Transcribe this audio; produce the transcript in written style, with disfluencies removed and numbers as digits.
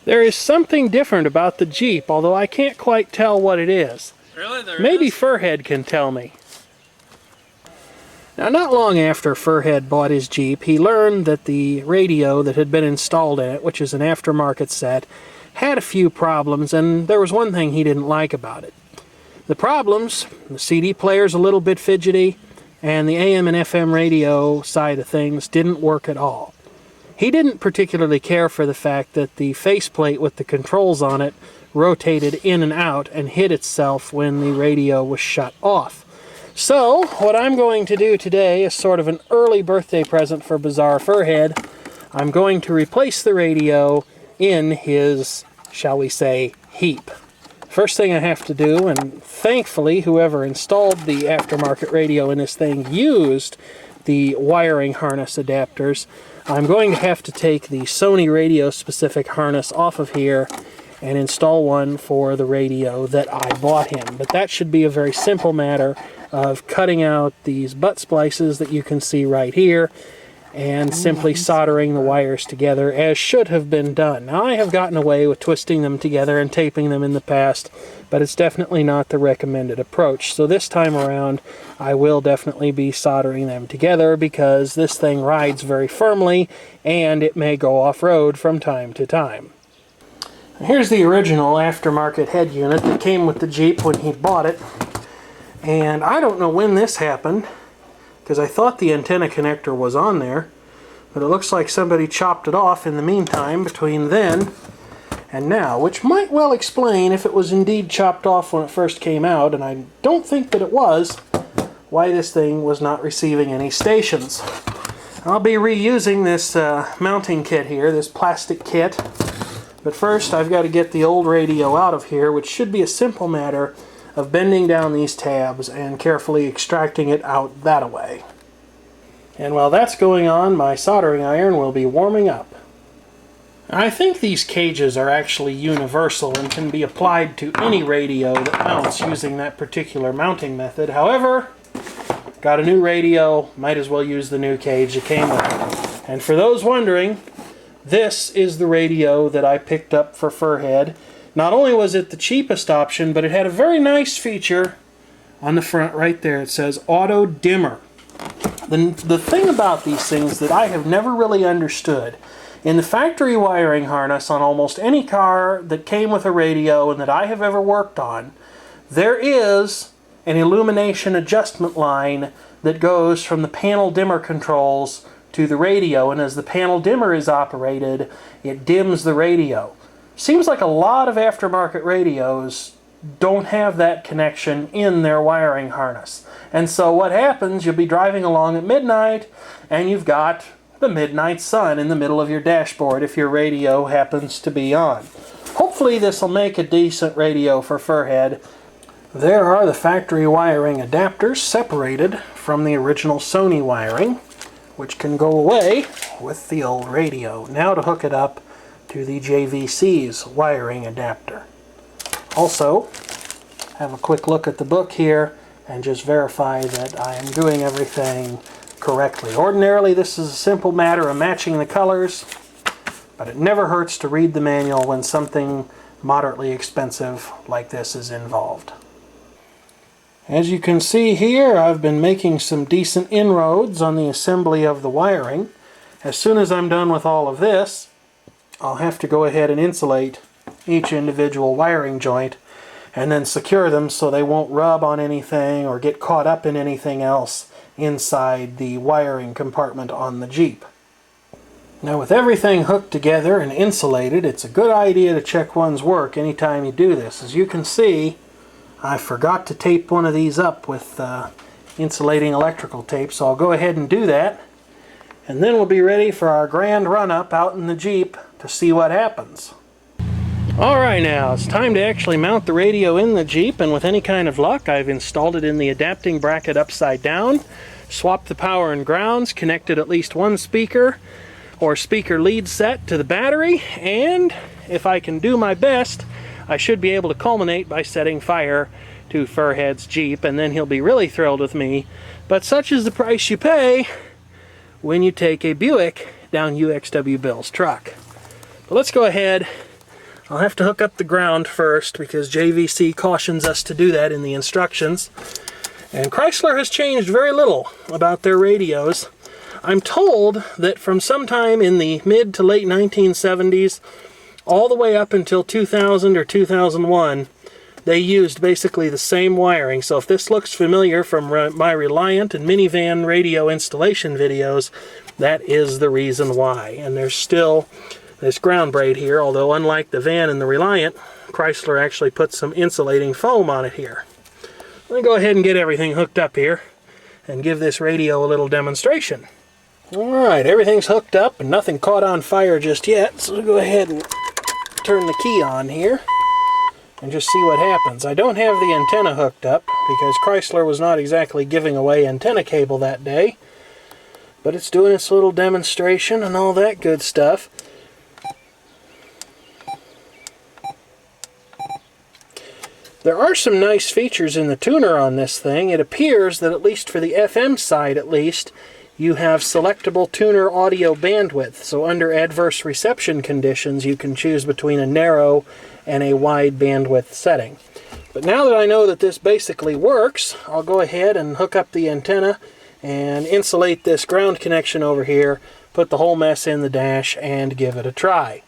There is something different about the Jeep, although I can't quite tell what it is. Really? Maybe Furhead can tell me. Now, not long after Furhead bought his Jeep, he learned that the radio that had been installed in it, which is an aftermarket set, had a few problems, and there was one thing he didn't like about it. The problems: the CD player's a little bit fidgety, and the AM and FM radio side of things didn't work at all. He didn't particularly care for the fact that the faceplate with the controls on it rotated in and out and hit itself when the radio was shut off. So, what I'm going to do today is sort of an early birthday present for Bizzarefurhead. I'm going to replace the radio in his, shall we say, Heep. First thing I have to do, and thankfully whoever installed the aftermarket radio in this thing used the wiring harness adapters, I'm going to have to take the Sony radio specific harness off of here and install one for the radio that I bought him. But that should be a very simple matter of cutting out these butt splices that you can see right here and simply soldering the wires together, as should have been done. Now, I have gotten away with twisting them together and taping them in the past, but it's definitely not the recommended approach. So this time around, I will definitely be soldering them together because this thing rides very firmly and it may go off-road from time to time. Here's the original aftermarket head unit that came with the Jeep when he bought it. And I don't know when this happened, because I thought the antenna connector was on there, but it looks like somebody chopped it off in the meantime between then and now, which might well explain, if it was indeed chopped off when it first came out, and I don't think that it was, why this thing was not receiving any stations. I'll be reusing this mounting kit here, this plastic kit, but first I've got to get the old radio out of here, which should be a simple matter of bending down these tabs and carefully extracting it out that way. And while that's going on, my soldering iron will be warming up. I think these cages are actually universal and can be applied to any radio that mounts using that particular mounting method. However, got a new radio, might as well use the new cage that came with it. And for those wondering, this is the radio that I picked up for Furhead. Not only was it the cheapest option, but it had a very nice feature on the front right there. It says auto dimmer. The thing about these things that I have never really understood, in the factory wiring harness on almost any car that came with a radio and that I have ever worked on, there is an illumination adjustment line that goes from the panel dimmer controls to the radio, and as the panel dimmer is operated, it dims the radio. Seems like a lot of aftermarket radios don't have that connection in their wiring harness. And so what happens, you'll be driving along at midnight and you've got the midnight sun in the middle of your dashboard if your radio happens to be on. Hopefully this will make a decent radio for Furhead. There are the factory wiring adapters separated from the original Sony wiring, which can go away with the old radio. Now to hook it up to the JVC's wiring adapter. Also, have a quick look at the book here and just verify that I am doing everything correctly. Ordinarily, this is a simple matter of matching the colors, but it never hurts to read the manual when something moderately expensive like this is involved. As you can see here, I've been making some decent inroads on the assembly of the wiring. As soon as I'm done with all of this, I'll have to go ahead and insulate each individual wiring joint and then secure them so they won't rub on anything or get caught up in anything else inside the wiring compartment on the Jeep. Now, with everything hooked together and insulated, it's a good idea to check one's work anytime you do this. As you can see, I forgot to tape one of these up with insulating electrical tape, so I'll go ahead and do that. And then we'll be ready for our grand run-up out in the Jeep to see what happens. Alright, now it's time to actually mount the radio in the Jeep, and with any kind of luck I've installed it in the adapting bracket upside down, swapped the power and grounds, connected at least one speaker or speaker lead set to the battery, and if I can do my best, I should be able to culminate by setting fire to Furhead's Jeep, and then he'll be really thrilled with me. But such is the price you pay when you take a Buick down UXW Bill's truck. But let's go ahead I'll have to hook up the ground first because JVC cautions us to do that in the instructions. And Chrysler has changed very little about their radios. I'm told that from sometime in the mid to late 1970s, all the way up until 2000 or 2001, they used basically the same wiring. So if this looks familiar from my Reliant and minivan radio installation videos, that is the reason why. And there's still this ground braid here, although unlike the van and the Reliant, Chrysler actually put some insulating foam on it here. Let me go ahead and get everything hooked up here and give this radio a little demonstration. Alright, everything's hooked up and nothing caught on fire just yet, so we'll go ahead and turn the key on here and just see what happens. I don't have the antenna hooked up because Chrysler was not exactly giving away antenna cable that day, but it's doing its little demonstration and all that good stuff. There are some nice features in the tuner on this thing. It appears that, at least for the FM side at least, you have selectable tuner audio bandwidth. So under adverse reception conditions, you can choose between a narrow and a wide bandwidth setting. But now that I know that this basically works, I'll go ahead and hook up the antenna and insulate this ground connection over here, put the whole mess in the dash, and give it a try.